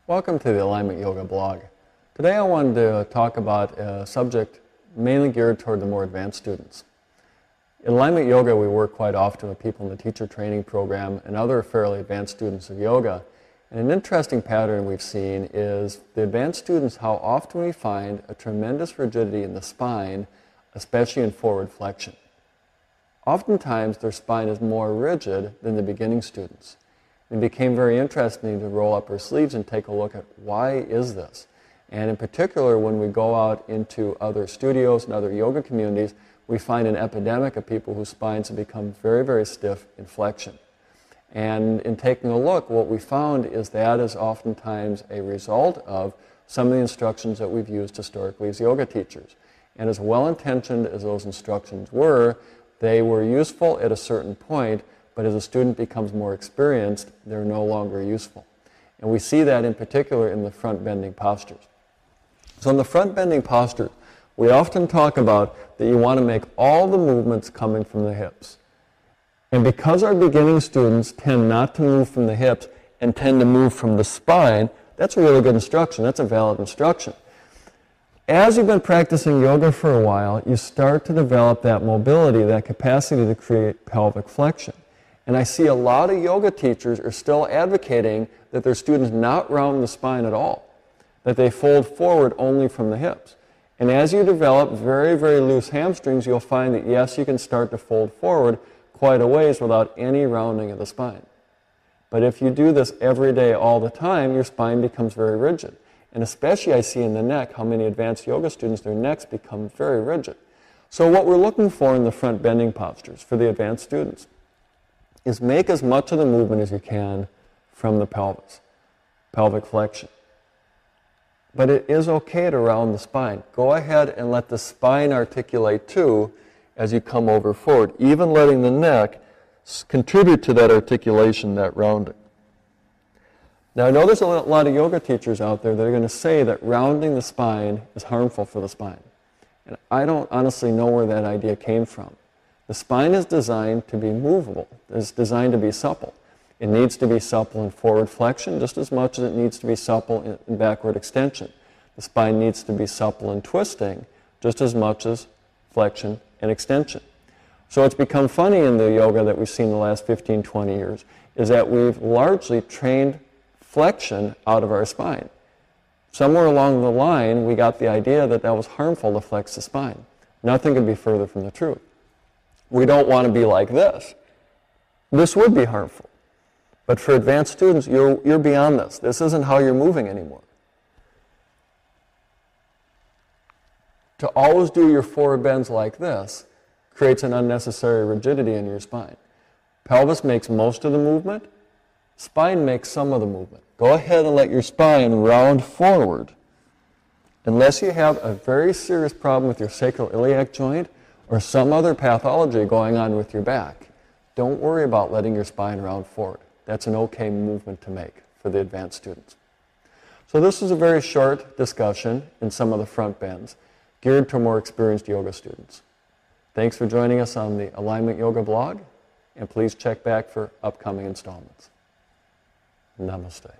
Welcome to the Alignment Yoga blog. Today I wanted to talk about a subject mainly geared toward the more advanced students. In Alignment Yoga we work quite often with people in the teacher training program and other fairly advanced students of yoga. And an interesting pattern we've seen is the advanced students, how often we find a tremendous rigidity in the spine, especially in forward flexion. Oftentimes their spine is more rigid than the beginning students. It became very interesting to roll up our sleeves and take a look at why is this. And in particular, when we go out into other studios and other yoga communities, we find an epidemic of people whose spines have become very, very stiff in flexion. And in taking a look, what we found is that is oftentimes a result of some of the instructions that we've used historically as yoga teachers. And as well-intentioned as those instructions were, they were useful at a certain point, but as a student becomes more experienced, they're no longer useful. And we see that in particular in the front bending postures. So in the front bending posture, we often talk about that you want to make all the movements coming from the hips. And because our beginning students tend not to move from the hips and tend to move from the spine, that's a really good instruction. That's a valid instruction. As you've been practicing yoga for a while, you start to develop that mobility, that capacity to create pelvic flexion. And I see a lot of yoga teachers are still advocating that their students not round the spine at all, that they fold forward only from the hips. And as you develop very, very loose hamstrings, you'll find that yes, you can start to fold forward quite a ways without any rounding of the spine. But if you do this every day all the time, your spine becomes very rigid. And especially I see in the neck how many advanced yoga students, their necks become very rigid. So what we're looking for in the front bending postures for the advanced students is make as much of the movement as you can from the pelvis, pelvic flexion. But it is okay to round the spine. Go ahead and let the spine articulate too as you come over forward, even letting the neck contribute to that articulation, that rounding. Now I know there's a lot of yoga teachers out there that are going to say that rounding the spine is harmful for the spine. And I don't honestly know where that idea came from. The spine is designed to be movable. It's designed to be supple. It needs to be supple in forward flexion just as much as it needs to be supple in backward extension. The spine needs to be supple in twisting just as much as flexion and extension. So it's become funny in the yoga that we've seen the last 15, 20 years is that we've largely trained flexion out of our spine. Somewhere along the line, we got the idea that that was harmful to flex the spine. Nothing could be further from the truth. We don't want to be like this. This would be harmful. But for advanced students, you're beyond this. This isn't how you're moving anymore. To always do your forward bends like this creates an unnecessary rigidity in your spine. Pelvis makes most of the movement. Spine makes some of the movement. Go ahead and let your spine round forward. Unless you have a very serious problem with your sacroiliac joint or some other pathology going on with your back, don't worry about letting your spine round forward. That's an okay movement to make for the advanced students. So this is a very short discussion in some of the front bends geared to more experienced yoga students. Thanks for joining us on the Alignment Yoga blog, and please check back for upcoming installments. Namaste.